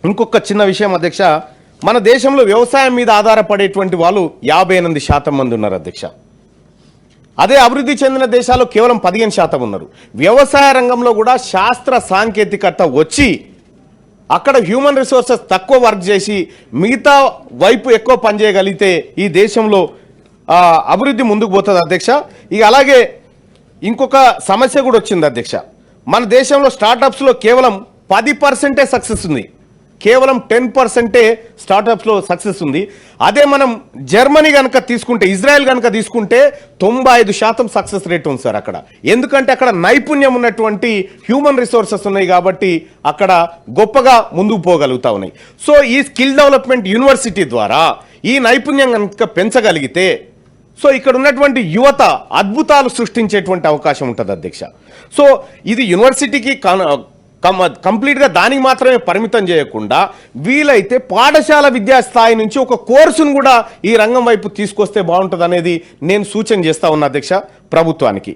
ఇంకొక చిన్న విషయం అధ్యక్ష, మన దేశంలో వ్యవసాయం మీద ఆధారపడేటువంటి వాళ్ళు 58% మంది ఉన్నారు అధ్యక్ష. అదే అభివృద్ధి చెందిన దేశాల్లో కేవలం 15% ఉన్నారు. వ్యవసాయ రంగంలో కూడా శాస్త్ర సాంకేతికత వచ్చి అక్కడ హ్యూమన్ రిసోర్సెస్ తక్కువ వర్క్ చేసి మిగతా వైపు ఎక్కువ పనిచేయగలిగితే ఈ దేశంలో అభివృద్ధి ముందుకు పోతుంది అధ్యక్ష. ఇక అలాగే ఇంకొక సమస్య కూడా వచ్చింది అధ్యక్ష. మన దేశంలో స్టార్టప్స్లో కేవలం 10% సక్సెస్ ఉంది, కేవలం 10% స్టార్టప్స్లో సక్సెస్ ఉంది. అదే మనం జర్మనీ కనుక తీసుకుంటే, ఇజ్రాయెల్ కనుక తీసుకుంటే 95% సక్సెస్ రేట్ ఉంది సార్ అక్కడ. ఎందుకంటే అక్కడ నైపుణ్యం ఉన్నటువంటి హ్యూమన్ రిసోర్సెస్ ఉన్నాయి కాబట్టి అక్కడ గొప్పగా ముందుకు పోగలుగుతా ఉన్నాయి. సో ఈ స్కిల్ డెవలప్మెంట్ యూనివర్సిటీ ద్వారా ఈ నైపుణ్యం కనుక పెంచగలిగితే సో ఇక్కడ ఉన్నటువంటి యువత అద్భుతాలు సృష్టించేటువంటి అవకాశం ఉంటుంది అధ్యక్ష. సో ఇది యూనివర్సిటీకి కంప్లీట్గా దానికి మాత్రమే పరిమితం చేయకుండా వీలైతే పాఠశాల విద్యా స్థాయి నుంచి ఒక కోర్సును కూడా ఈ రంగం వైపు తీసుకొస్తే బాగుంటుంది అనేది నేను సూచన చేస్తా ఉన్నా అధ్యక్ష ప్రభుత్వానికి.